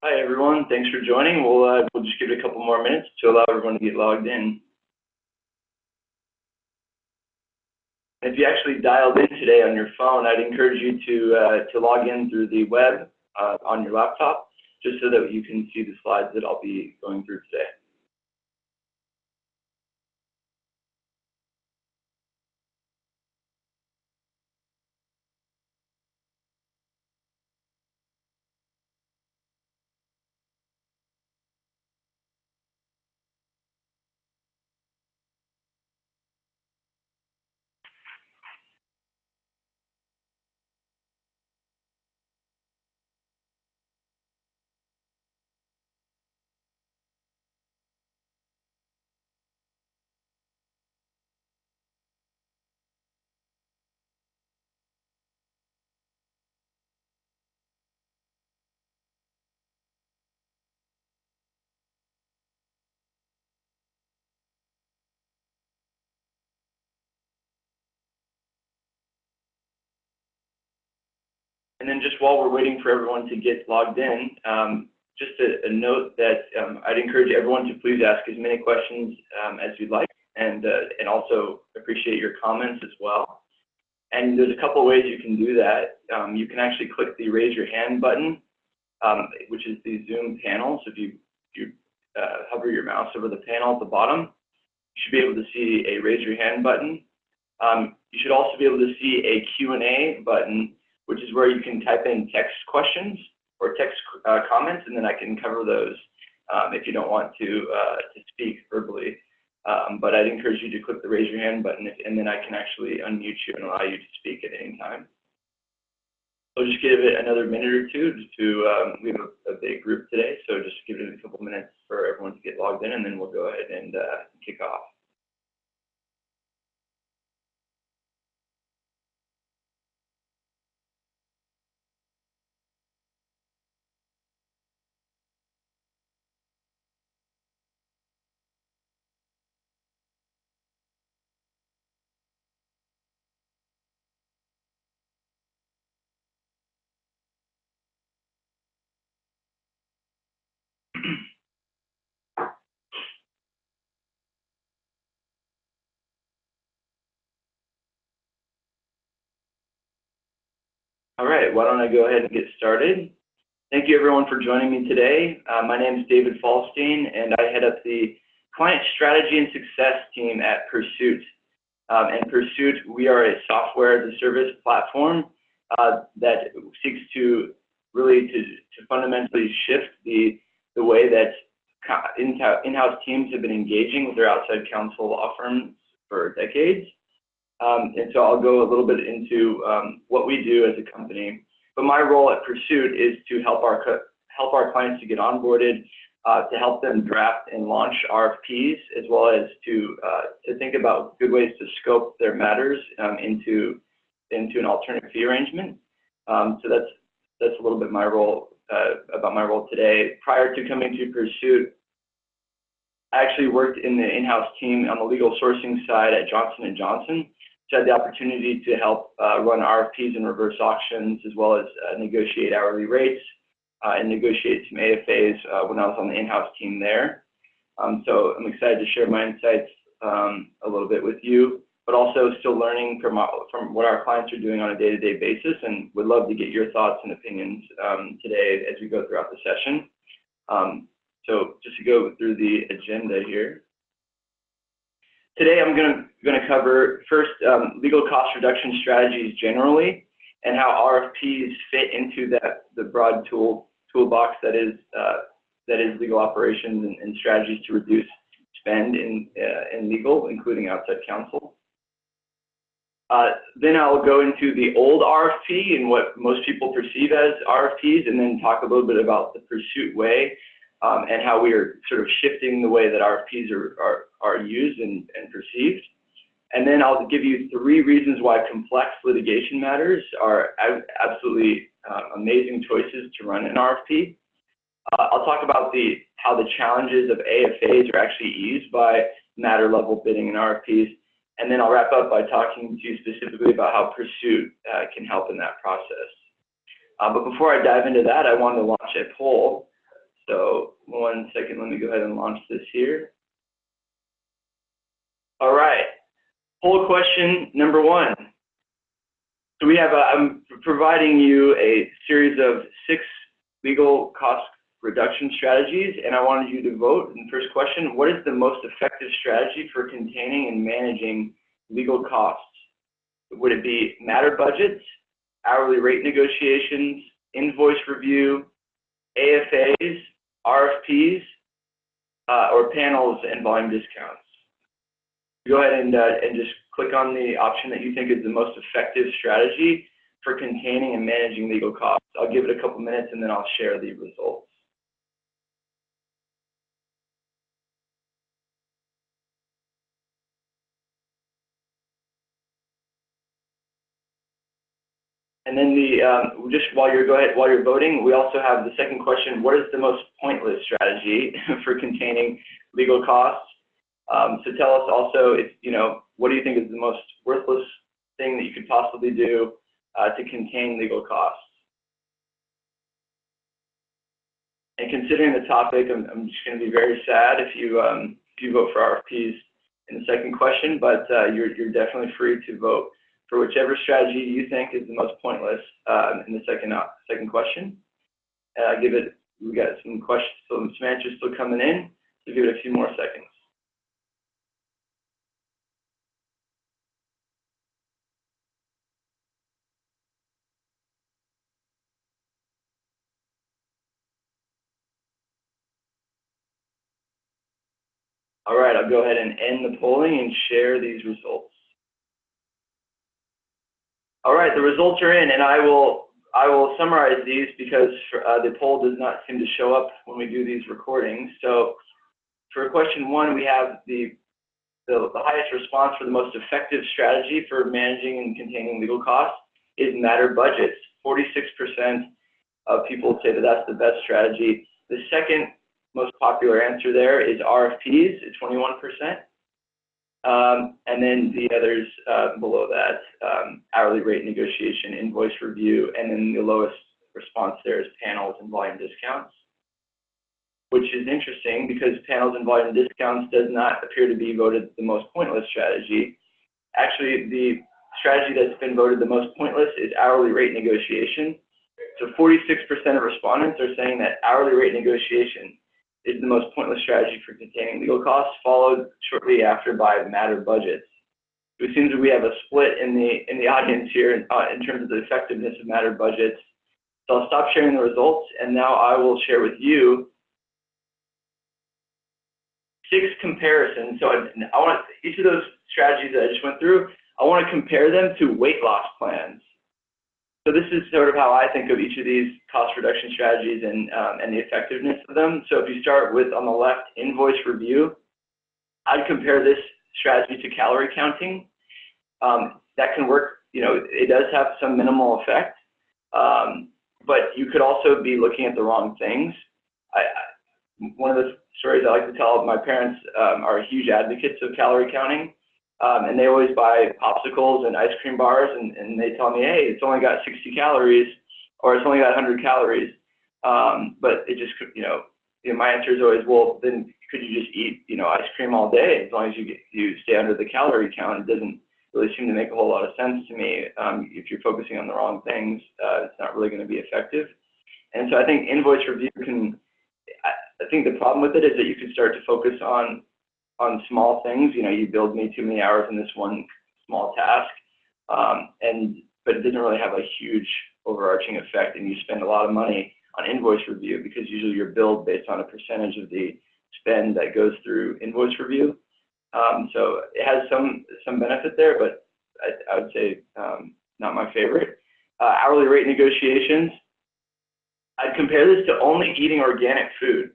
Hi everyone, thanks for joining. We'll just give it a couple more minutes to allow everyone to get logged in. If you actually dialed in today on your phone, I'd encourage you to log in through the web on your laptop, just so that you can see the slides that I'll be going through today. And then just while we're waiting for everyone to get logged in, just a note that I'd encourage everyone to please ask as many questions as you'd like, and also appreciate your comments as well. And there's a couple of ways you can do that. You can actually click the raise your hand button, which is the Zoom panel. So if you hover your mouse over the panel at the bottom, you should be able to see a raise your hand button. You should also be able to see a Q&A button, which is where you can type in text questions or text comments, and then I can cover those if you don't want to speak verbally. But I'd encourage you to click the raise your hand button, and then I can actually unmute you and allow you to speak at any time. So just give it another minute or two we have a big group today, so just give it a couple minutes for everyone to get logged in, and then we'll go ahead and kick off. All right, why don't I go ahead and get started? Thank you everyone for joining me today. My name is David Falstein, and I head up the Client Strategy and Success team at PERSUIT. And PERSUIT, we are a software as a service platform that seeks to really to fundamentally shift the way that in-house teams have been engaging with their outside counsel law firms for decades. And so I'll go a little bit into what we do as a company. But my role at PERSUIT is to help our clients to get onboarded, to help them draft and launch RFPs, as well as to think about good ways to scope their matters into an alternate fee arrangement. So that's a little bit my role about my role today. Prior to coming to PERSUIT, I actually worked in the in-house team on the legal sourcing side at Johnson & Johnson. So I had the opportunity to help run RFPs and reverse auctions, as well as negotiate hourly rates and negotiate some AFAs when I was on the in-house team there. So I'm excited to share my insights a little bit with you, but also still learning from what our clients are doing on a day-to-day basis, and would love to get your thoughts and opinions today as we go throughout the session. So just to go through the agenda here. Today I'm going to cover first legal cost reduction strategies generally, and how RFPs fit into the broad toolbox that is legal operations and strategies to reduce spend in legal, including outside counsel. Then I'll go into the old RFP and what most people perceive as RFPs, and then talk a little bit about the PERSUIT way and how we are sort of shifting the way that RFPs are used and perceived. And then I'll give you 3 reasons why complex litigation matters are absolutely amazing choices to run an RFP. I'll talk about how the challenges of AFAs are actually eased by matter level bidding in RFPs. And then I'll wrap up by talking to you specifically about how PERSUIT can help in that process. But before I dive into that, I want to launch a poll. So 1 second, let me go ahead and launch this here. All right, poll question number 1. So we have, I'm providing you a series of 6 legal cost reduction strategies, and I wanted you to vote. In the first question, what is the most effective strategy for containing and managing legal costs? Would it be matter budgets, hourly rate negotiations, invoice review, ASAs, RFPs, or panels and volume discounts? Go ahead and just click on the option that you think is the most effective strategy for containing and managing legal costs. I'll give it a couple minutes and then I'll share the results. And then just while you're voting, we also have the second question: what is the most pointless strategy for containing legal costs? So tell us also, if what do you think is the most worthless thing that you could possibly do to contain legal costs? And considering the topic, I'm just going to be very sad if you vote for RFPs in the second question, but you're definitely free to vote for whichever strategy you think is the most pointless in the second question. We got some questions, some answers still coming in, so give it a few more seconds. All right, I'll go ahead and end the polling and share these results. All right, the results are in, and I will summarize these because the poll does not seem to show up when we do these recordings. So for question 1, we have the highest response for the most effective strategy for managing and containing legal costs is matter budgets. 46% of people say that that's the best strategy. The second most popular answer there is RFPs at 21%. And then the others below that, hourly rate negotiation, invoice review, and then the lowest response there is panels and volume discounts, which is interesting because panels and volume discounts does not appear to be voted the most pointless strategy. Actually, the strategy that's been voted the most pointless is hourly rate negotiation. So 46% of respondents are saying that hourly rate negotiation is the most pointless strategy for containing legal costs, followed shortly after by matter budgets. So it seems that we have a split in the audience here in terms of the effectiveness of matter budgets. So I'll stop sharing the results, and now I will share with you 6 comparisons. So I want each of those strategies that I just went through, I want to compare them to weight loss plans. So this is sort of how I think of each of these cost reduction strategies and the effectiveness of them. So if you start with, on the left, invoice review, I'd compare this strategy to calorie counting. That can work, it does have some minimal effect, but you could also be looking at the wrong things. One of the stories I like to tell, my parents are huge advocates of calorie counting. And they always buy popsicles and ice cream bars, and they tell me, hey, it's only got 60 calories, or it's only got 100 calories. But it just, my answer is always, well, then could you just eat, ice cream all day as long as you stay under the calorie count? It doesn't really seem to make a whole lot of sense to me. If you're focusing on the wrong things, it's not really going to be effective. And so I think invoice review I think the problem with it is that you can start to focus on small things. You build me too many hours in this one small task, but it doesn't really have a huge overarching effect, and you spend a lot of money on invoice review because usually you're billed based on a percentage of the spend that goes through invoice review. So it has some benefit there, but I would say not my favorite. Hourly rate negotiations, I'd compare this to only eating organic food.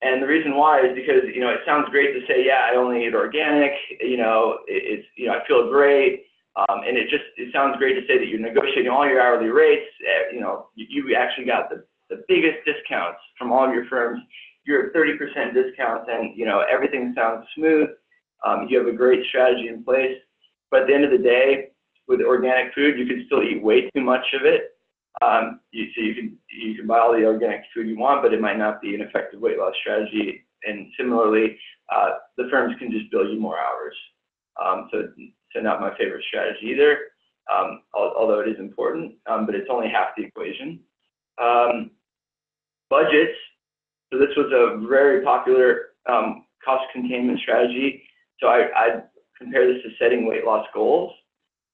And the reason why is because, it sounds great to say, yeah, I only eat organic, I feel great. And it sounds great to say that you're negotiating all your hourly rates. You actually got the biggest discounts from all of your firms. You're at 30% discounts, and, everything sounds smooth. You have a great strategy in place. But at the end of the day, with organic food, you can still eat way too much of it. So you can buy all the organic food you want, but it might not be an effective weight loss strategy. And similarly, the firms can just bill you more hours. So not my favorite strategy either, although it is important, but it's only half the equation. Budgets. So this was a very popular cost containment strategy. So I compare this to setting weight loss goals.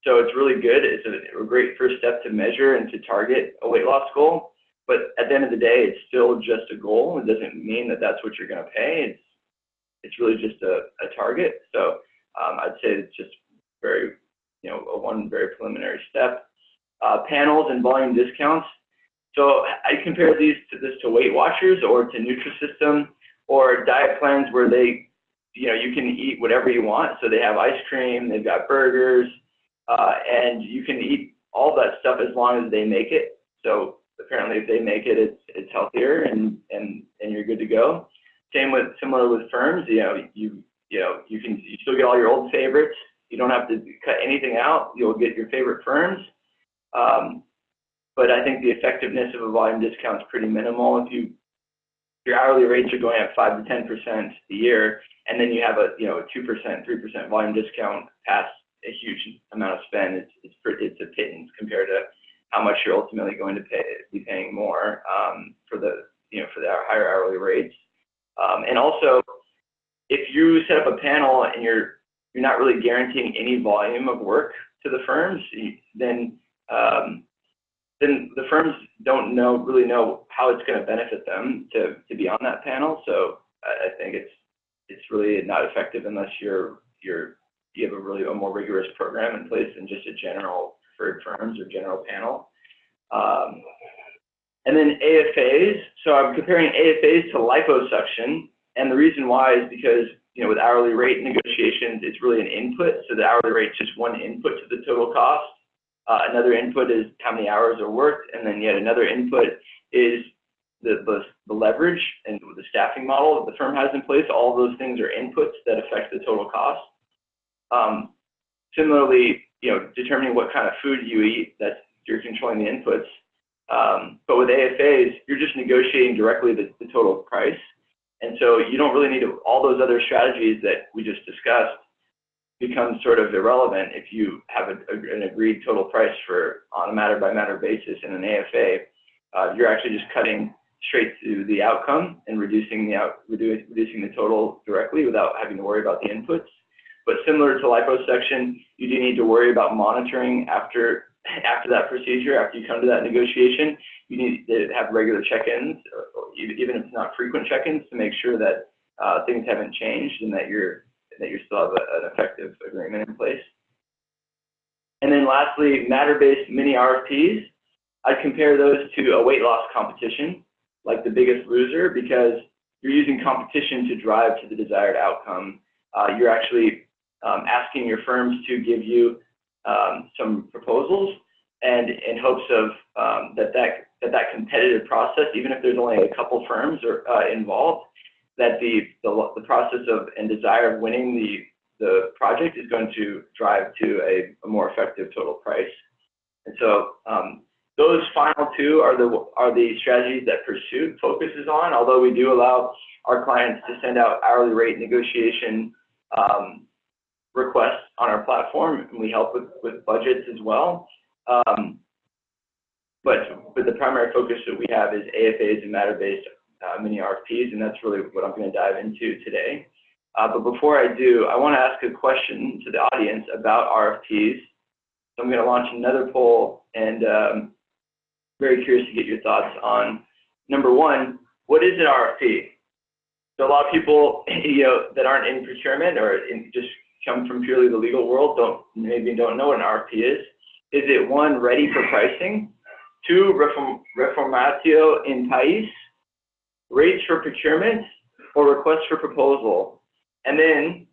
So it's really good. It's a great first step to measure and to target a weight loss goal. But at the end of the day, it's still just a goal. It doesn't mean that that's what you're going to pay. It's really just a target. So I'd say it's just very, one very preliminary step. Panels and volume discounts. So I compare this to Weight Watchers or to Nutrisystem or diet plans where you can eat whatever you want. So they have ice cream, they've got burgers, and you can eat all that stuff as long as they make it. So apparently if they make it, it's healthier and you're good to go. Similar with firms, you still get all your old favorites. You don't have to cut anything out. You'll get your favorite firms. But I think the effectiveness of a volume discount is pretty minimal. If your hourly rates are going up 5 to 10% a year, and then you have a 2%, 3% volume discount past a huge amount of spend, it's a pittance compared to how much you're ultimately going to be paying more for the higher hourly rates. And also, if you set up a panel and you're not really guaranteeing any volume of work to the firms, then the firms don't really know how it's going to benefit them to be on that panel. So I think it's really not effective unless you have a more rigorous program in place than just a general preferred firms or general panel. And then AFAs. So I'm comparing AFAs to liposuction, and the reason why is because with hourly rate negotiations, it's really an input. So the hourly rate is just one input to the total cost. Another input is how many hours are worked, and then yet another input is the leverage and the staffing model that the firm has in place. All of those things are inputs that affect the total cost. Similarly, determining what kind of food you eat, you're controlling the inputs. But with AFAs, you're just negotiating directly the total price. And so you don't really need all those other strategies that we just discussed become sort of irrelevant if you have an agreed total price on a matter by matter basis in an AFA. You're actually just cutting straight to the outcome and reducing the total directly without having to worry about the inputs. But similar to liposuction, you do need to worry about monitoring after that procedure, after you come to that negotiation. You need to have regular check-ins, even if it's not frequent check-ins, to make sure that things haven't changed and that you still have an effective agreement in place. And then lastly, matter-based mini RFPs. I'd compare those to a weight loss competition, like The Biggest Loser, because you're using competition to drive to the desired outcome. You're actually asking your firms to give you some proposals, and in hopes of that competitive process, even if there's only a couple firms involved, that the process of and desire of winning the project is going to drive to a more effective total price. And so those final two are the strategies that PERSUIT focuses on, although we do allow our clients to send out hourly rate negotiation requests on our platform, and we help with budgets as well. But the primary focus that we have is AFAs and matter-based mini RFPs, and that's really what I'm going to dive into today. But before I do, I want to ask a question to the audience about RFPs. So I'm going to launch another poll, and very curious to get your thoughts on, number one, what is an RFP? So a lot of people that aren't in procurement or just come from purely the legal world maybe don't know what an RFP is. Is it one, ready for pricing? Two, reformatio in pais, rates for procurement, or request for proposal? And then,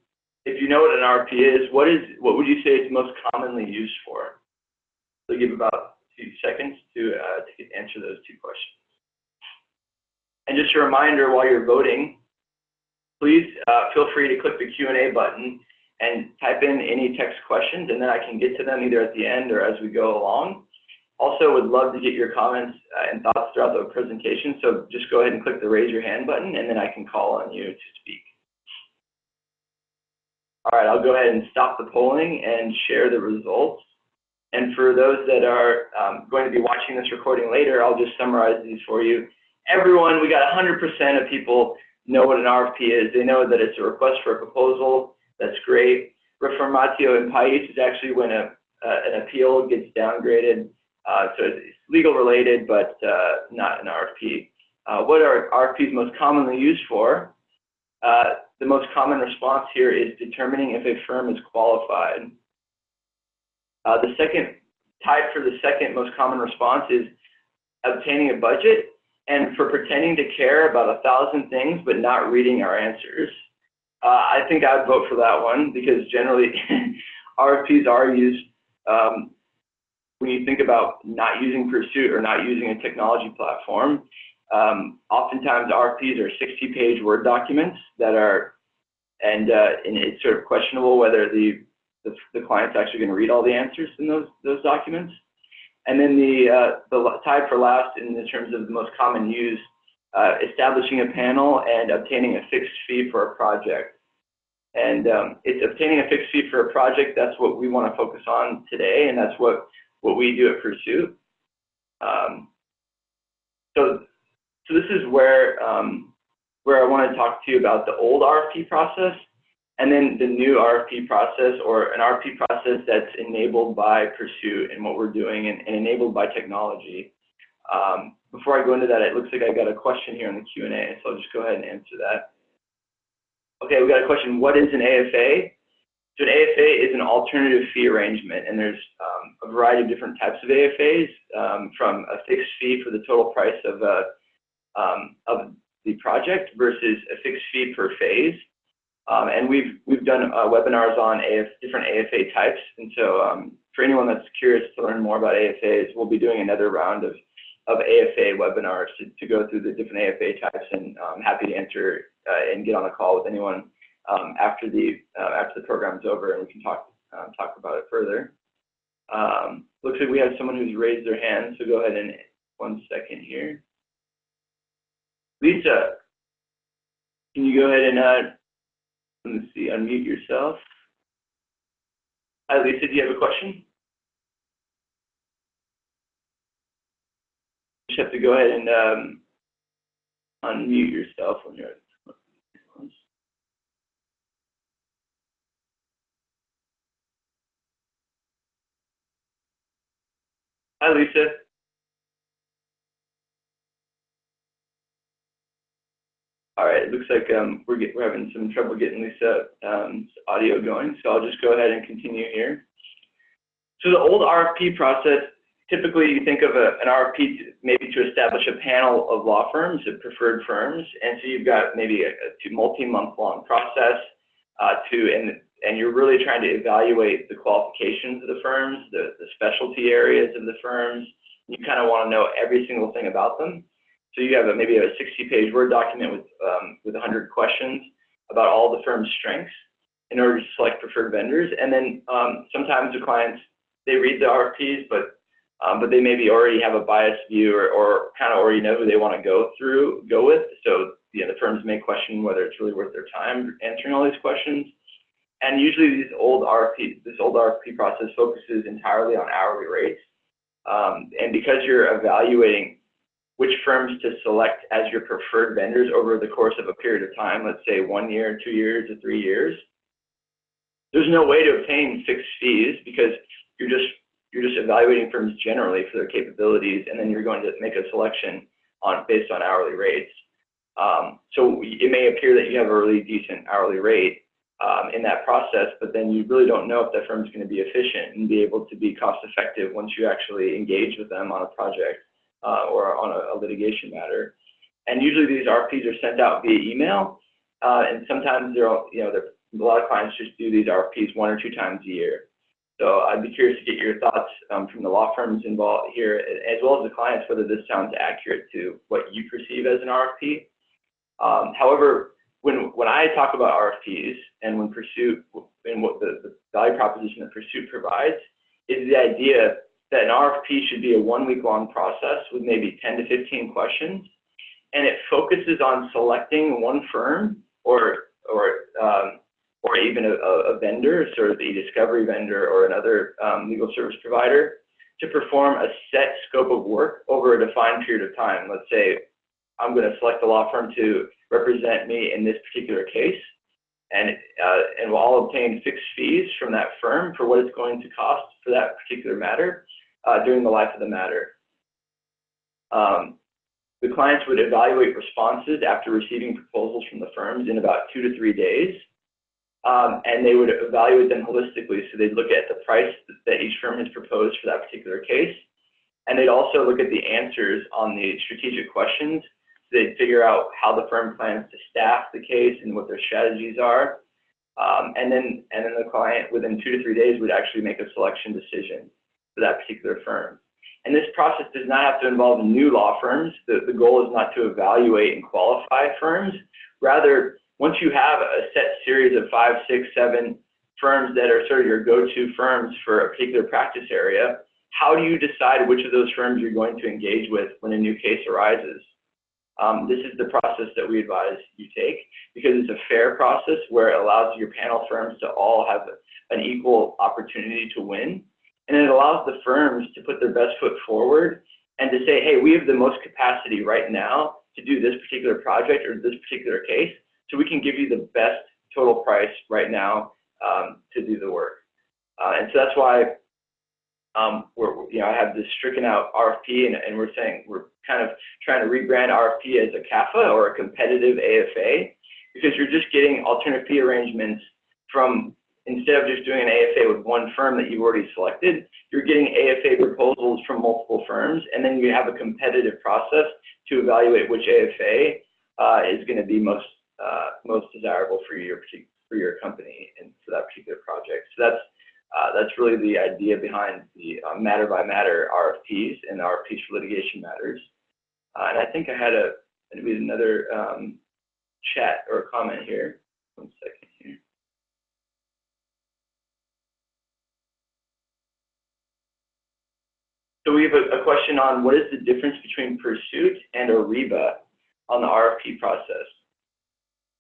if you know what an RFP is, what would you say it's most commonly used for? So give about 2 seconds to answer those two questions. And just a reminder, while you're voting, please feel free to click the Q&A button and type in any text questions, and then I can get to them either at the end or as we go along. Also, would love to get your comments and thoughts throughout the presentation. So just go ahead and click the raise your hand button, and then I can call on you to speak. All right, I'll go ahead and stop the polling and share the results. And for those that are going to be watching this recording later, I'll just summarize these for you. Everyone, we got 100% of people know what an RFP is. They know that it's a request for a proposal. That's great. Reformatio in país is actually when an appeal gets downgraded. So it's legal related, but not an RFP. What are RFPs most commonly used for? The most common response here is determining if a firm is qualified. The second type for the second most common response is obtaining a budget and for pretending to care about 1,000 things but not reading our answers. I think I'd vote for that one because generally RFPs are used when you think about not using PERSUIT or not using a technology platform. Oftentimes RFPs are 60-page Word documents that are, and it's sort of questionable whether the client's actually going to read all the answers in those documents. And then the tied for last in the terms of the most common use, establishing a panel and obtaining a fixed fee for a project. And it's obtaining a fixed fee for a project. That's what we want to focus on today, and that's what we do at PERSUIT. So this is where I want to talk to you about the old RFP process and then the new RFP process, or an RFP process that's enabled by PERSUIT and what we're doing and enabled by technology. Before I go into that, it looks like I got a question here in the Q&A, so I'll just go ahead and answer that. Okay, we got a question. What is an AFA? So an AFA is an alternative fee arrangement, and there's a variety of different types of AFAs, from a fixed fee for the total price of the project versus a fixed fee per phase. And we've done webinars on different AFA types, and so for anyone that's curious to learn more about AFAs, we'll be doing another round of AFA webinars to go through the different AFA types, and I'm happy to answer and get on a call with anyone after the program's over, and we can talk about it further. Looks like we have someone who's raised their hand, so go ahead and 1 second here. Lisa, can you go ahead and let me see, unmute yourself. Hi, Lisa, do you have a question? You just have to go ahead and unmute yourself when you're. Hi, Lisa. All right, it looks like we're having some trouble getting Lisa's audio going, so I'll just go ahead and continue here. So the old RFP process, typically you think of an RFP maybe to establish a panel of law firms, of preferred firms, and so you've got maybe a multi-month long process and you're really trying to evaluate the qualifications of the firms, the specialty areas of the firms. You kind of want to know every single thing about them. So you have maybe a 60-page Word document with 100 questions about all the firm's strengths in order to select preferred vendors. And then sometimes the clients, they read the RFPs, but they maybe already have a biased view or kind of already know who they want to go with. So the firms may question whether it's really worth their time answering all these questions. And usually this old RFP process focuses entirely on hourly rates. And because you're evaluating which firms to select as your preferred vendors over the course of a period of time, let's say 1 year, 2 years, or 3 years, there's no way to obtain fixed fees because you're just evaluating firms generally for their capabilities, and then you're going to make a selection based on hourly rates. So it may appear that you have a really decent hourly rate in that process, but then you really don't know if that firm is going to be efficient and be able to be cost effective once you actually engage with them on a project or on a litigation matter. And usually these RFPs are sent out via email, and sometimes a lot of clients just do these RFPs 1 or 2 times a year. So I'd be curious to get your thoughts from the law firms involved here, as well as the clients, whether this sounds accurate to what you perceive as an RFP. However, when I talk about RFPs and when PERSUIT and what the value proposition that PERSUIT provides is the idea that an RFP should be a 1 week long process with maybe 10 to 15 questions, and it focuses on selecting one firm or even a vendor, sort of a discovery vendor or another legal service provider, to perform a set scope of work over a defined period of time. Let's say I'm going to select a law firm to represent me in this particular case, and I'll obtain fixed fees from that firm for what it's going to cost for that particular matter during the life of the matter. The clients would evaluate responses after receiving proposals from the firms in about 2 to 3 days, and they would evaluate them holistically. So they'd look at the price that each firm has proposed for that particular case, and they'd also look at the answers on the strategic questions. So they'd figure out how the firm plans to staff the case and what their strategies are, and then the client within 2 to 3 days would actually make a selection decision for that particular firm. And this process does not have to involve new law firms. The goal is not to evaluate and qualify firms. Rather, once you have a set series of 5, 6, 7 firms that are sort of your go-to firms for a particular practice area, how do you decide which of those firms you're going to engage with when a new case arises? This is the process that we advise you take, because it's a fair process where it allows your panel firms to all have an equal opportunity to win. And it allows the firms to put their best foot forward and to say, hey, we have the most capacity right now to do this particular project or this particular case, so we can give you the best total price right now to do the work. And so that's why I have this stricken out RFP, and we're saying we're kind of trying to rebrand RFP as a CAFA or a competitive AFA, because you're just getting alternative fee arrangements from, instead of just doing an AFA with one firm that you've already selected, you're getting AFA proposals from multiple firms, and then you have a competitive process to evaluate which AFA is going to be most desirable for your company and for that particular project. So that's really the idea behind the matter by matter RFPs and RFPs for litigation matters. And I think I had another chat or a comment here. 1 second here. So we have a question on what is the difference between PERSUIT and Arriba on the RFP process.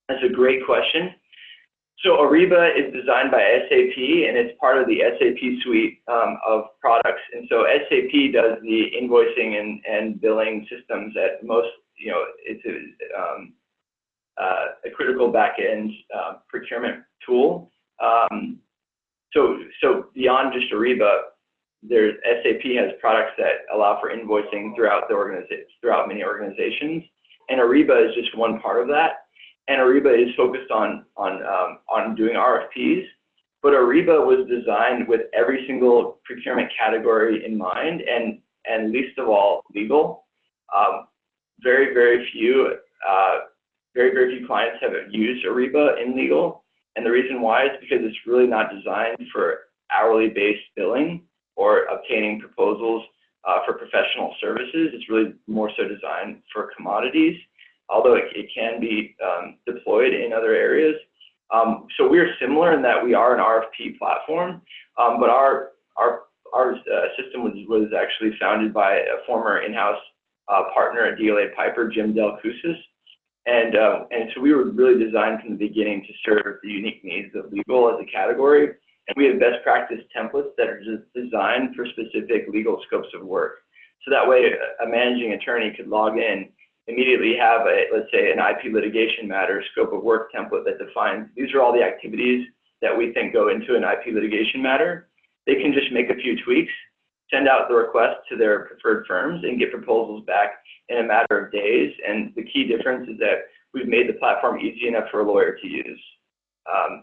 That's a great question. So Arriba is designed by SAP, and it's part of the SAP suite of products. And so SAP does the invoicing and billing systems at most, it's a critical back-end procurement tool. So beyond just Arriba, SAP has products that allow for invoicing throughout many organizations, and Arriba is just one part of that. And Arriba is focused on doing RFPs, but Arriba was designed with every single procurement category in mind, and least of all legal. Very few clients have used Arriba in legal, and the reason why is because it's really not designed for hourly-based billing or obtaining proposals for professional services. It's really more so designed for commodities, although it can be deployed in other areas. So we're similar in that we are an RFP platform, but our system was actually founded by a former in-house partner at DLA Piper, Jim Del Cousis. And so we were really designed from the beginning to serve the unique needs of legal as a category. And we have best practice templates that are just designed for specific legal scopes of work. So that way a managing attorney could log in, immediately have let's say an IP litigation matter scope of work template that defines, these are all the activities that we think go into an IP litigation matter. They can just make a few tweaks, send out the request to their preferred firms, and get proposals back in a matter of days. And the key difference is that we've made the platform easy enough for a lawyer to use.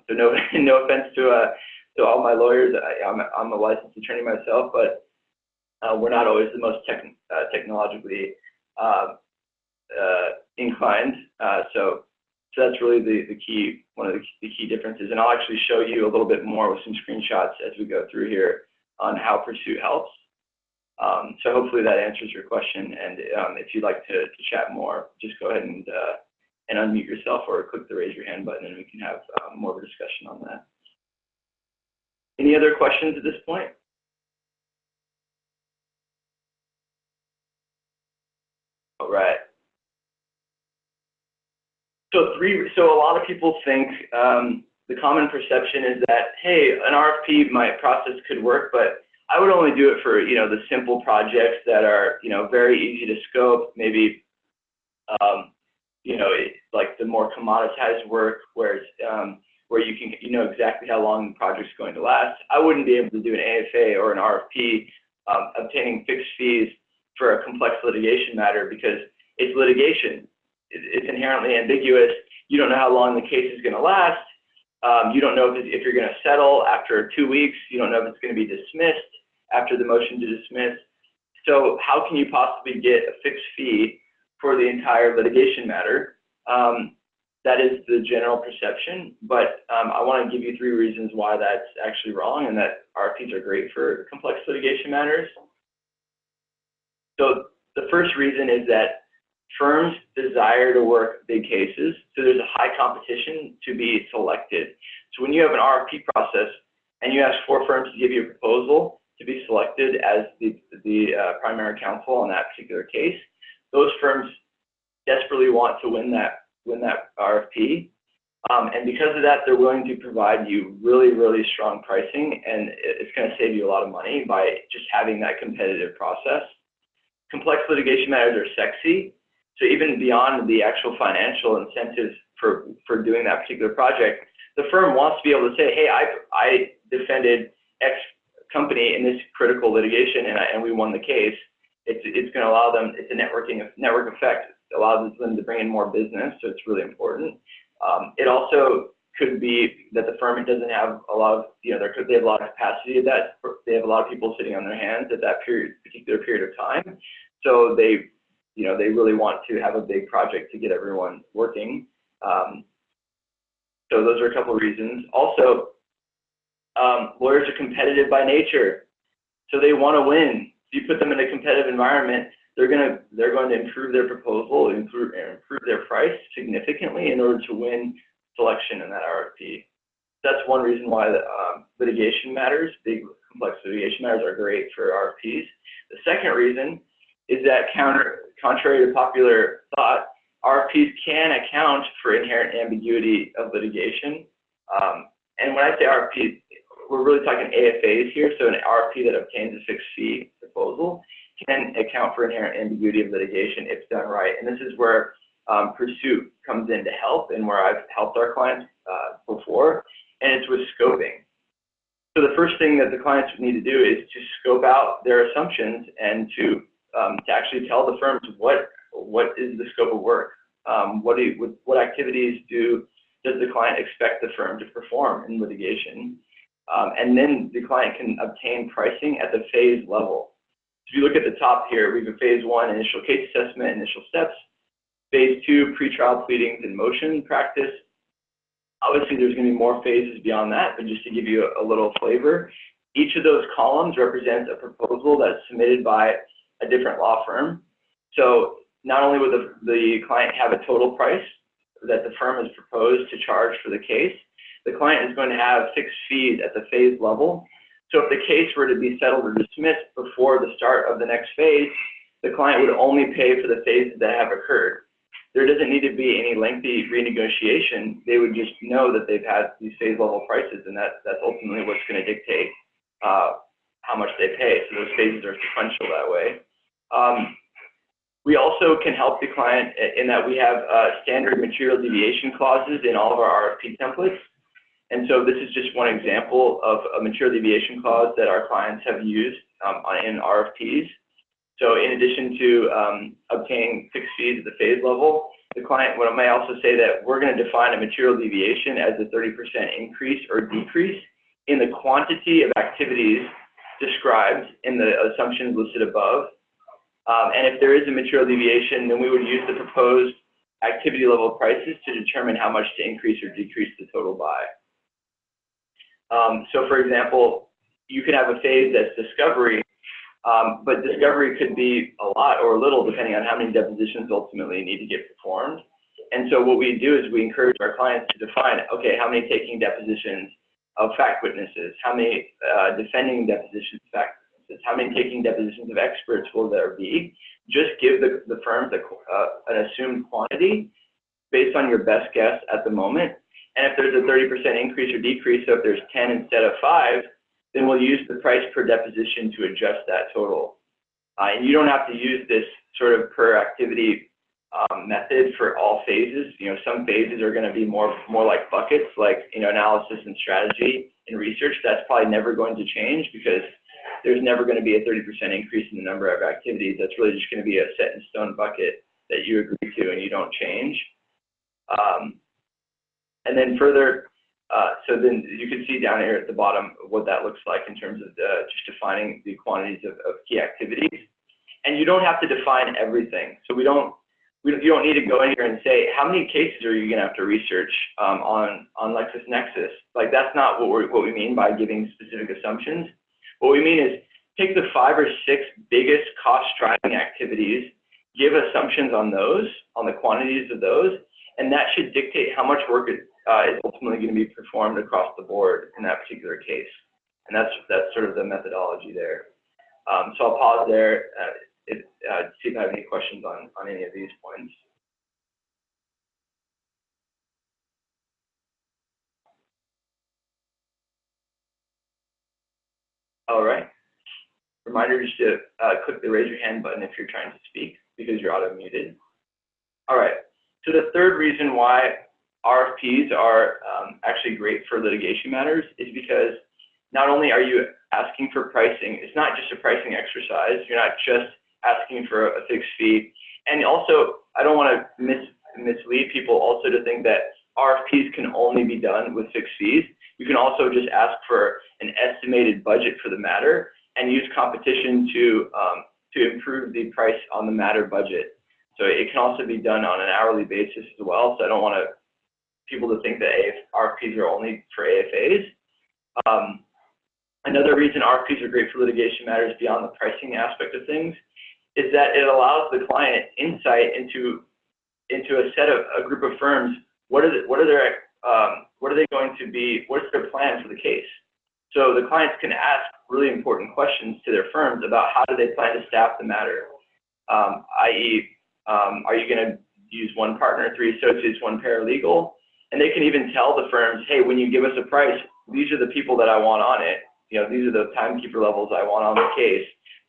So no offense to all my lawyers. I'm a licensed attorney myself, but we're not always the most technologically inclined. So that's really one of the key differences. And I'll actually show you a little bit more with some screenshots as we go through here on how PERSUIT helps. So hopefully that answers your question. And if you'd like to chat more, just go ahead and unmute yourself or click the raise your hand button, and we can have more of a discussion on that. Any other questions at this point? right. So a lot of people think the common perception is that, hey, an RFP process could work, but I would only do it for, the simple projects that are, very easy to scope, maybe, like the more commoditized work where you can, exactly how long the project's going to last. I wouldn't be able to do an ASA or an RFP obtaining fixed fees for a complex litigation matter because it's litigation. It's inherently ambiguous. You don't know how long the case is going to last. You don't know if you're going to settle after 2 weeks. You don't know if it's going to be dismissed after the motion to dismiss. So how can you possibly get a fixed fee for the entire litigation matter? That is the general perception, but I want to give you 3 reasons why that's actually wrong and that RFPs are great for complex litigation matters. So the first reason is that firms desire to work big cases, so there's a high competition to be selected. So when you have an RFP process and you ask 4 firms to give you a proposal to be selected as the primary counsel on that particular case, those firms desperately want to win that RFP. And because of that, they're willing to provide you really, really strong pricing, and it's going to save you a lot of money by just having that competitive process. Complex litigation matters are sexy. So even beyond the actual financial incentives for doing that particular project, the firm wants to be able to say, hey, I defended X company in this critical litigation and we won the case. It's going to allow them, it's a network effect. It allows them to bring in more business, so it's really important. It also could be that the firm doesn't have a lot of, they have a lot of capacity that they have a lot of people sitting on their hands at that particular period of time. So they really want to have a big project to get everyone working. So those are a couple of reasons. Also, lawyers are competitive by nature, so they want to win. If you put them in a competitive environment, they're going to improve their proposal, improve their price significantly in order to win selection in that RFP. That's one reason why litigation matters, big complex litigation matters, are great for RFPs. The second reason is that contrary to popular thought, RFPs can account for inherent ambiguity of litigation. And when I say RFPs, we're really talking ASAs here. So an RFP that obtains a fixed fee proposal can account for inherent ambiguity of litigation if done right. And this is where PERSUIT comes in to help, and where I've helped our clients before, and it's with scoping. So the first thing that the clients need to do is to scope out their assumptions and to actually tell the firms what is the scope of work, what activities does the client expect the firm to perform in litigation, and then the client can obtain pricing at the phase level. So if you look at the top here, we have a phase 1 initial case assessment, initial steps, phase 2 pretrial pleadings and motion practice. Obviously, there's going to be more phases beyond that, but just to give you a little flavor, each of those columns represents a proposal that's submitted by a different law firm. So not only would the client have a total price that the firm has proposed to charge for the case, the client is going to have fixed fees at the phase level. So if the case were to be settled or dismissed before the start of the next phase, the client would only pay for the phases that have occurred. There doesn't need to be any lengthy renegotiation. They would just know that they've had these phase level prices, and that's ultimately what's going to dictate how much they pay. So those phases are sequential that way. We also can help the client in that we have standard material deviation clauses in all of our RFP templates. And so this is just one example of a material deviation clause that our clients have used in RFPs. So in addition to obtaining fixed fees at the phase level, the client may also say that we're going to define a material deviation as a 30% increase or decrease in the quantity of activities described in the assumptions listed above. And if there is a material deviation, then we would use the proposed activity level prices to determine how much to increase or decrease the total by. So for example, you could have a phase that's discovery, but discovery could be a lot or a little depending on how many depositions ultimately need to get performed. And so what we do is we encourage our clients to define, okay, how many taking depositions of fact witnesses, how many defending depositions of fact witnesses, analysis? How many taking depositions of experts will there be? Just give the firms an assumed quantity based on your best guess at the moment. And if there's a 30% increase or decrease, so if there's 10 instead of 5, then we'll use the price per deposition to adjust that total. And you don't have to use this sort of per activity method for all phases. You know, some phases are going to be more like buckets, like, you know, analysis and strategy and research. That's probably never going to change because there's never going to be a 30% increase in the number of activities. That's really just going to be a set in stone bucket that you agree to and you don't change. And then further, so then you can see down here at the bottom what that looks like in terms of just defining the quantities of key activities. And you don't have to define everything. So you don't need to go in here and say, how many cases are you going to have to research on LexisNexis? Like, that's not what we mean by giving specific assumptions. What we mean is take the 5 or 6 biggest cost driving activities, give assumptions on those, on the quantities of those, and that should dictate how much work is ultimately going to be performed across the board in that particular case. And that's sort of the methodology there. So I'll pause there, see if I have any questions on any of these points. All right. Reminder just to click the raise your hand button if you're trying to speak because you're auto muted. All right. So the third reason why RFPs are actually great for litigation matters is because not only are you asking for pricing, it's not just a pricing exercise. You're not just asking for a fixed fee. And also, I don't want to mislead people also to think that RFPs can only be done with fixed fees. You can also just ask for an estimated budget for the matter and use competition to improve the price on the matter budget. So it can also be done on an hourly basis as well. So I don't want people to think that RFPs are only for AFAs. Another reason RFPs are great for litigation matters beyond the pricing aspect of things is that it allows the client insight into a group of firms. What are they going to be? What's their plan for the case? So the clients can ask really important questions to their firms about how do they plan to staff the matter, i.e., are you going to use 1 partner, 3 associates, 1 paralegal? And they can even tell the firms, hey, when you give us a price, these are the people that I want on it. You know, these are the timekeeper levels I want on the case.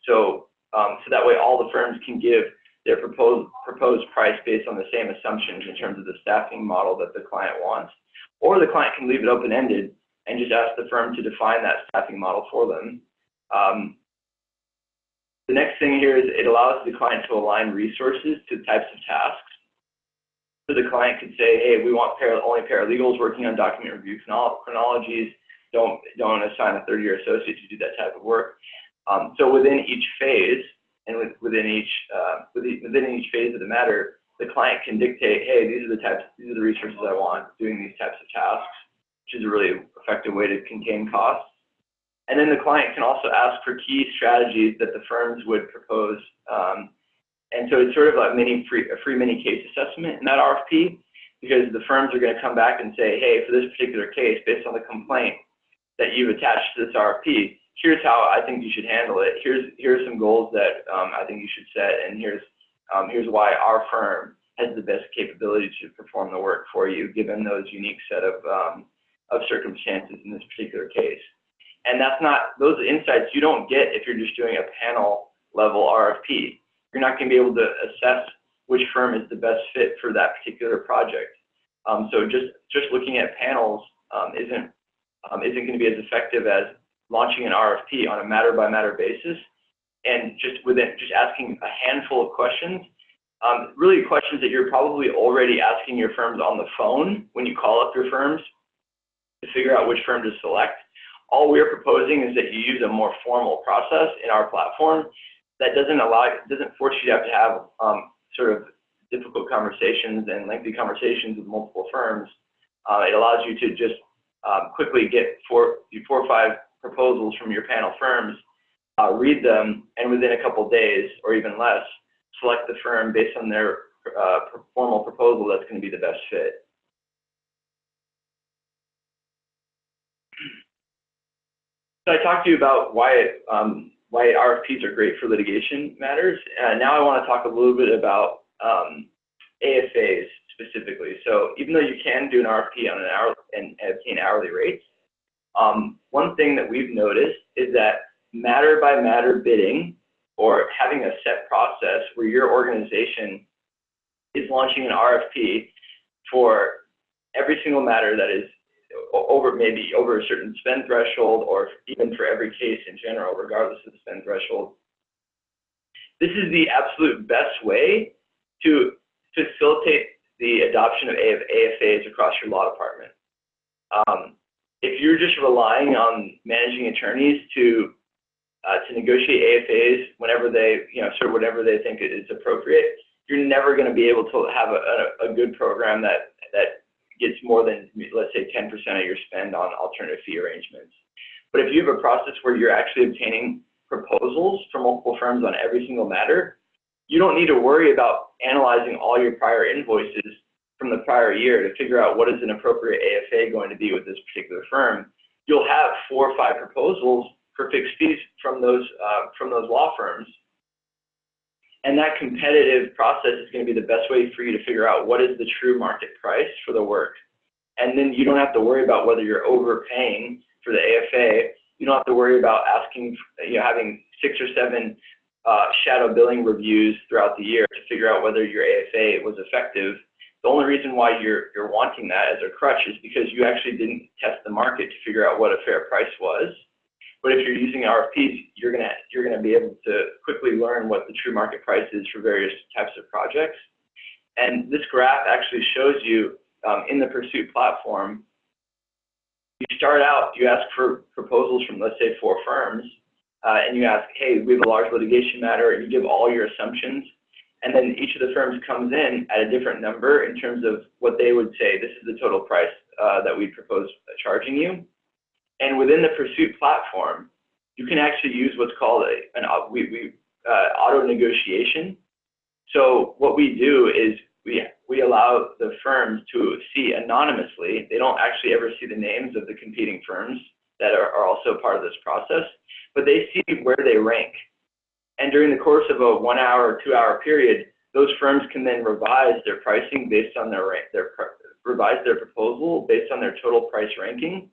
So that way all the firms can give their proposed price based on the same assumptions in terms of the staffing model that the client wants. Or the client can leave it open-ended and just ask the firm to define that staffing model for them. The next thing here is it allows the client to align resources to types of tasks. So the client could say, hey, we want only paralegals working on document review chronologies. Don't assign a third-year associate to do that type of work. So within each phase and within each phase of the matter, the client can dictate, hey, these are the resources I want doing these types of tasks, which is a really effective way to contain costs. And then the client can also ask for key strategies that the firms would propose. And so it's sort of a free mini case assessment in that RFP, because the firms are going to come back and say, hey, for this particular case, based on the complaint that you've attached to this RFP, here's how I think you should handle it. Here's some goals that I think you should set, and here's why our firm has the best capability to perform the work for you, given those unique set of circumstances in this particular case. And those insights you don't get if you're just doing a panel level RFP. You're not going to be able to assess which firm is the best fit for that particular project. So just looking at panels isn't going to be as effective as launching an RFP on a matter by matter basis, and just asking a handful of questions, really questions that you're probably already asking your firms on the phone when you call up your firms to figure out which firm to select. All we're proposing is that you use a more formal process in our platform that doesn't force you to have sort of difficult conversations and lengthy conversations with multiple firms. It allows you to just quickly get four or 5 proposals from your panel firms, read them, and within a couple of days or even less, select the firm based on their formal proposal that's going to be the best fit. So I talked to you about why why RFPs are great for litigation matters. Now I want to talk a little bit about ASAs specifically. So even though you can do an RFP on an hour and obtain hourly rates, one thing that we've noticed is that matter by matter bidding, or having a set process where your organization is launching an RFP for every single matter that is maybe over a certain spend threshold, or even for every case in general, regardless of the spend threshold. This is the absolute best way to facilitate the adoption of ASAs across your law department. If you're just relying on managing attorneys to negotiate ASAs whenever they, whatever they think is appropriate, you're never going to be able to have a good program that gets more than, let's say, 10% of your spend on alternative fee arrangements. But if you have a process where you're actually obtaining proposals from multiple firms on every single matter, you don't need to worry about analyzing all your prior invoices from the prior year to figure out what is an appropriate ASA going to be with this particular firm. You'll have 4 or 5 proposals for fixed fees from those law firms. And that competitive process is going to be the best way for you to figure out what is the true market price for the work. And then you don't have to worry about whether you're overpaying for the AFA. You don't have to worry about having 6 or 7 shadow billing reviews throughout the year to figure out whether your AFA was effective. The only reason why you're wanting that as a crutch is because you actually didn't test the market to figure out what a fair price was. But if you're using RFPs, you're gonna be able to quickly learn what the true market price is for various types of projects. And this graph actually shows you in the PERSUIT platform, you start out, you ask for proposals from, let's say, 4 firms, and you ask, hey, we have a large litigation matter, and you give all your assumptions, and then each of the firms comes in at a different number in terms of what they would say, this is the total price that we propose charging you. And within the PERSUIT platform, you can actually use what's called an auto negotiation. So what we do is we allow the firms to see anonymously. They don't actually ever see the names of the competing firms that are also part of this process, but they see where they rank. And during the course of a 1 hour or 2 hour period, those firms can then revise their pricing based on revise their proposal based on their total price ranking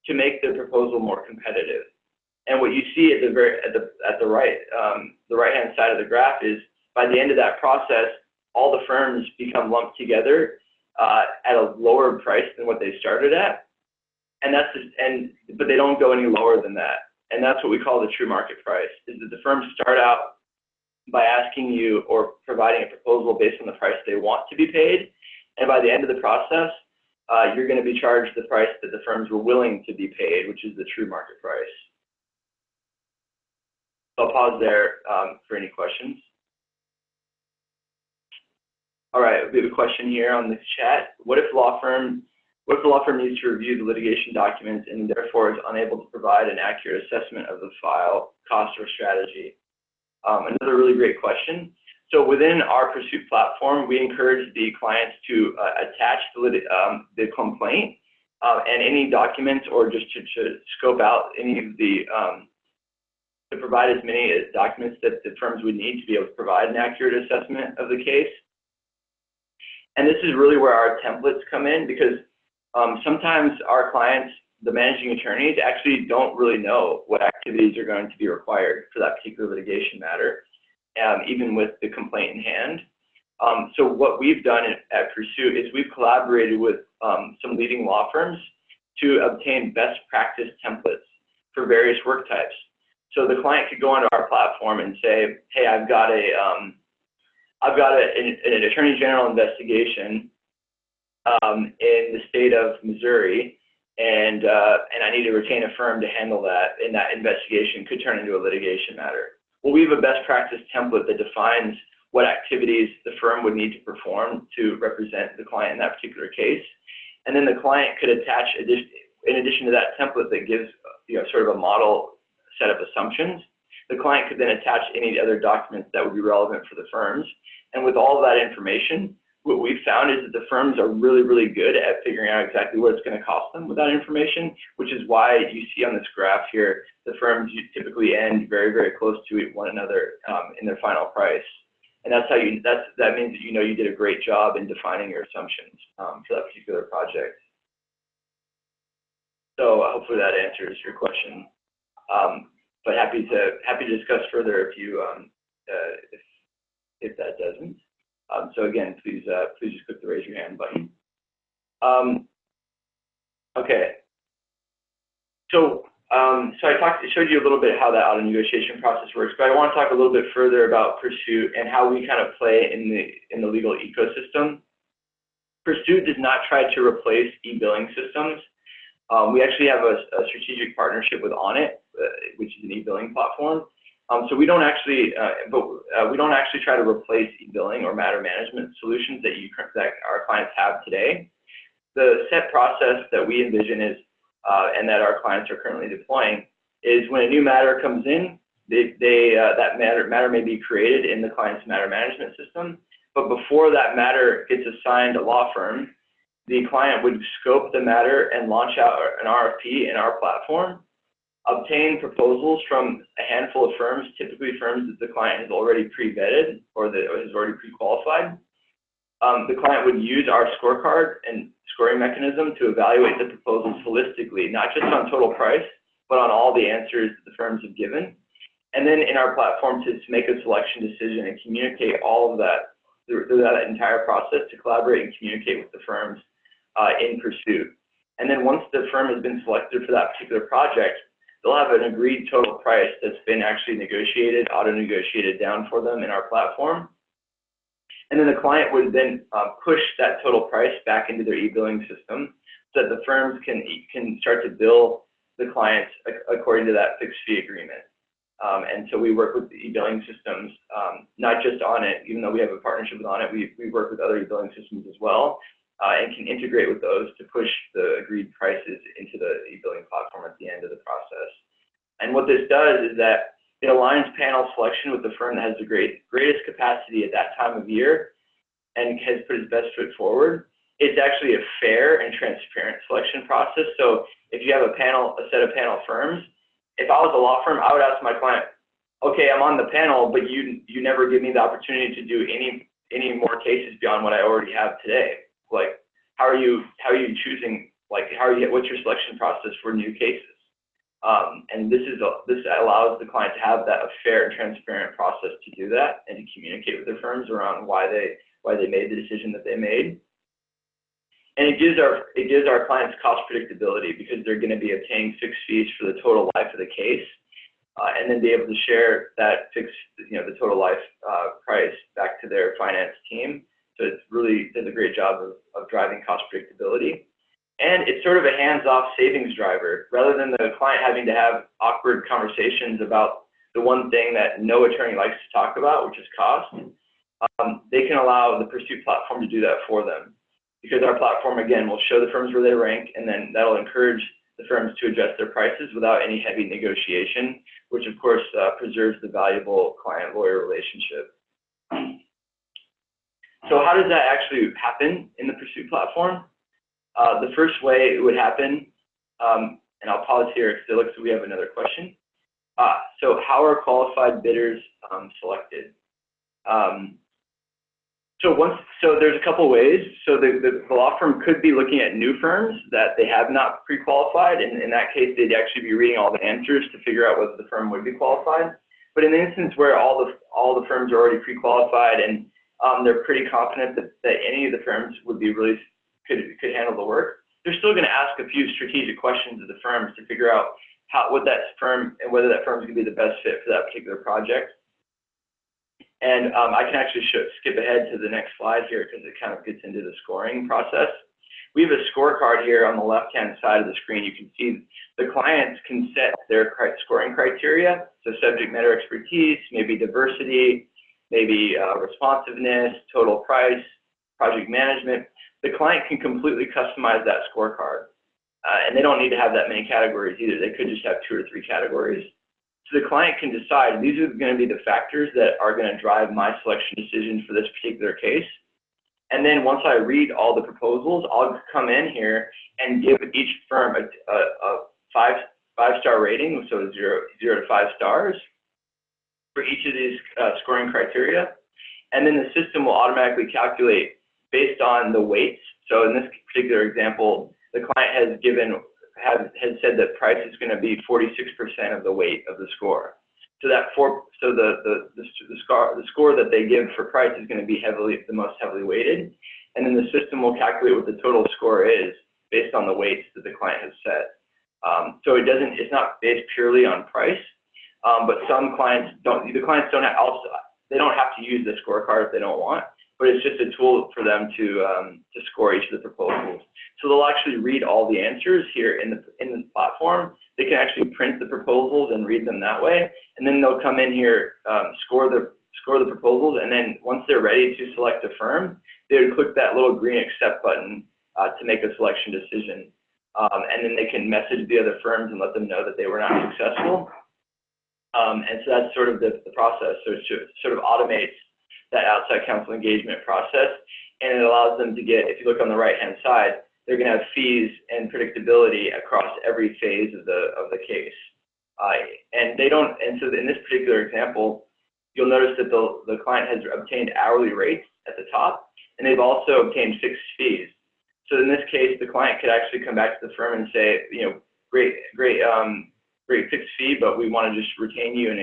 to make the proposal more competitive. And what you see at the right-hand side of the graph is, by the end of that process, all the firms become lumped together at a lower price than what they started at, but they don't go any lower than that. And that's what we call the true market price, is that the firms start out by asking you or providing a proposal based on the price they want to be paid, and by the end of the process, you're going to be charged the price that the firms were willing to be paid, which is the true market price. So I'll pause there for any questions. All right, we have a question here on the chat. What if the law firm needs to review the litigation documents and therefore is unable to provide an accurate assessment of the file, cost, or strategy? Another really great question. So within our PERSUIT platform, we encourage the clients to attach the complaint and any documents, or just to scope out any of the, to provide as many documents that the firms would need to be able to provide an accurate assessment of the case. And this is really where our templates come in, because sometimes our clients, the managing attorneys, actually don't really know what activities are going to be required for that particular litigation matter, even with the complaint in hand. So what we've done at PERSUIT is we've collaborated with some leading law firms to obtain best practice templates for various work types. So the client could go onto our platform and say, hey, I've got an attorney general investigation in the state of Missouri, and I need to retain a firm to handle that, and that investigation could turn into a litigation matter. Well, we have a best practice template that defines what activities the firm would need to perform to represent the client in that particular case. And then the client could attach, in addition to that template that gives sort of a model set of assumptions, the client could then attach any other documents that would be relevant for the firms. And with all of that information, what we've found is that the firms are really, really good at figuring out exactly what it's going to cost them with that information, which is why you see on this graph here, the firms typically end very, very close to one another in their final price. And that's how that means that you did a great job in defining your assumptions for that particular project. So hopefully that answers your question. But happy to discuss further if that doesn't. So again, please just click the raise your hand button. Okay. So I showed you a little bit how that auto negotiation process works, but I want to talk a little bit further about PERSUIT and how we kind of play in the legal ecosystem. PERSUIT does not try to replace e-billing systems. We actually have a strategic partnership with Onnit, which is an e-billing platform. So we don't actually try to replace e-billing or matter management solutions that our clients have today. The set process that we envision is, and that our clients are currently deploying, is when a new matter comes in, that matter may be created in the client's matter management system. But before that matter gets assigned a law firm, the client would scope the matter and launch out an RFP in our platform, obtain proposals from a handful of firms, typically firms that the client has already pre-vetted or that is already pre-qualified. The client would use our scorecard and scoring mechanism to evaluate the proposals holistically, not just on total price, but on all the answers that the firms have given. And then in our platform to make a selection decision and communicate all of that through that entire process, to collaborate and communicate with the firms in PERSUIT. And then once the firm has been selected for that particular project, they'll have an agreed total price that's been actually negotiated, auto-negotiated down for them in our platform. And then the client would then push that total price back into their e-billing system so that the firms can start to bill the clients according to that fixed fee agreement. And so we work with the e-billing systems, not just Onnit, even though we have a partnership with Onnit, we work with other e-billing systems as well, and can integrate with those to push the agreed prices into the e-billing platform at the end of the process. And what this does is that it aligns panel selection with the firm that has the greatest capacity at that time of year and has put its best foot forward. It's actually a fair and transparent selection process. So if you have a set of panel firms, if I was a law firm, I would ask my client, okay, I'm on the panel, but you never give me the opportunity to do any more cases beyond what I already have today. Like, how are you choosing, like, what's your selection process for new cases? And this allows the client to have a fair and transparent process to do that and to communicate with their firms around why they made the decision that they made. And it gives our clients cost predictability because they're going to be obtaining fixed fees for the total life of the case, and then be able to share that the total life price back to their finance team. So it really does a great job of driving cost predictability. And it's sort of a hands-off savings driver. Rather than the client having to have awkward conversations about the one thing that no attorney likes to talk about, which is cost, they can allow the PERSUIT platform to do that for them. Because our platform, again, will show the firms where they rank, and then that'll encourage the firms to adjust their prices without any heavy negotiation, which of course preserves the valuable client-lawyer relationship. So how does that actually happen in the PERSUIT platform? The first way it would happen, and I'll pause here because it looks like we have another question. So how are qualified bidders selected? So there's a couple ways. So the law firm could be looking at new firms that they have not pre-qualified, and in that case, they'd actually be reading all the answers to figure out whether the firm would be qualified. But in the instance where all the firms are already pre-qualified and they're pretty confident that any of the firms would be could handle the work, they're still going to ask a few strategic questions of the firms to figure out what that firm and whether that firm is going to be the best fit for that particular project. And I can actually skip ahead to the next slide here because it kind of gets into the scoring process. We have a scorecard here on the left-hand side of the screen. You can see the clients can set their scoring criteria, so subject matter expertise, maybe diversity, maybe responsiveness, total price, project management. The client can completely customize that scorecard, and they don't need to have that many categories either. They could just have 2 or 3 categories. So the client can decide these are going to be the factors that are going to drive my selection decision for this particular case. And then once I read all the proposals, I'll come in here and give each firm a five-star rating, so 0 to 5 stars for each of these scoring criteria. And then the system will automatically calculate based on the weights. So in this particular example, the client has said that price is going to be 46% of the weight of the score. So the score that they give for price is going to be the most heavily weighted, and then the system will calculate what the total score is based on the weights that the client has set. So it's not based purely on price, but some clients don't. The clients don't have to use the scorecard if they don't want, but it's just a tool for them to score each of the proposals. So they'll actually read all the answers here in the platform. They can actually print the proposals and read them that way, and then they'll come in here, score the proposals, and then once they're ready to select a firm, they would click that little green accept button to make a selection decision, and then they can message the other firms and let them know that they were not successful. And so that's sort of the process. So it sort of automates that outside counsel engagement process, and it allows them to get, if you look on the right-hand side, they're going to have fees and predictability across every phase of the case. And so in this particular example, you'll notice that the client has obtained hourly rates at the top, and they've also obtained fixed fees. So in this case, the client could actually come back to the firm and say, great fixed fee, but we want to just retain you and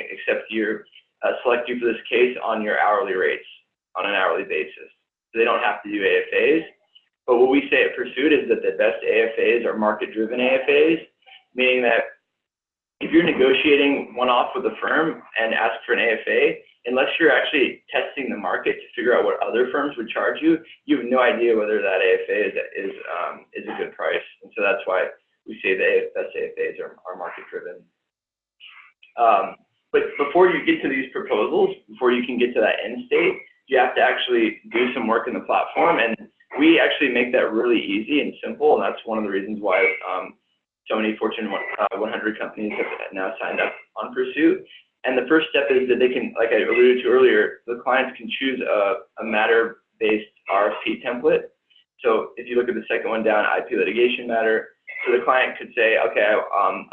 select you for this case on your hourly rates on an hourly basis. So they don't have to do AFAs. But what we say at PERSUIT is that the best AFAs are market-driven AFAs, meaning that if you're negotiating one-off with a firm and ask for an AFA, unless you're actually testing the market to figure out what other firms would charge you, you have no idea whether that AFA is a good price. And so that's why we say the best AFAs are market-driven. But before you get to these proposals, before you can get to that end state, you have to actually do some work in the platform, and we actually make that really easy and simple, and that's one of the reasons why so many Fortune 100 companies have now signed up on PERSUIT. And the first step is that they can, like I alluded to earlier, the clients can choose a matter-based RFP template. So if you look at the second one down, IP litigation matter, so the client could say, okay,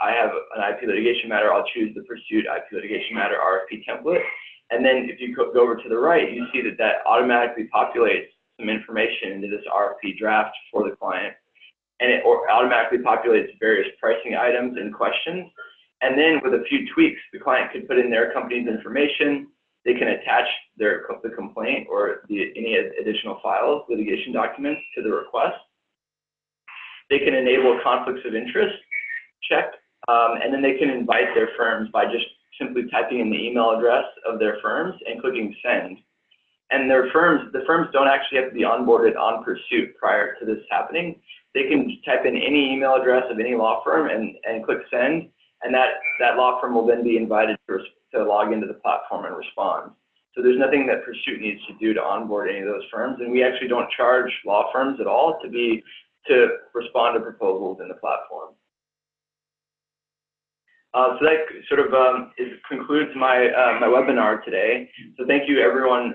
I have an IP litigation matter, I'll choose the PERSUIT IP litigation matter RFP template. And then if you go over to the right, you see that automatically populates some information into this RFP draft for the client. And it automatically populates various pricing items and questions. And then with a few tweaks, the client could put in their company's information. They can attach the complaint or any additional files, litigation documents to the request. They can enable conflicts of interest check, and then they can invite their firms by just simply typing in the email address of their firms and clicking send. And the firms don't actually have to be onboarded on PERSUIT prior to this happening. They can type in any email address of any law firm and click send, and that law firm will then be invited to log into the platform and respond. So there's nothing that PERSUIT needs to do to onboard any of those firms, and we actually don't charge law firms at all to respond to proposals in the platform. So that sort of concludes my webinar today. So thank you everyone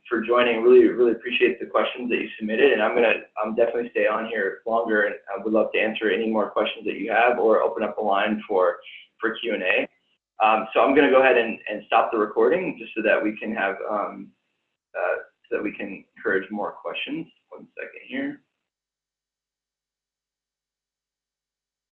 for joining. Really appreciate the questions that you submitted, and I'm definitely stay on here longer, and I would love to answer any more questions that you have or open up a line for Q&A. So I'm going to go ahead and stop the recording just so that we can have so that we can encourage more questions. 1 second here.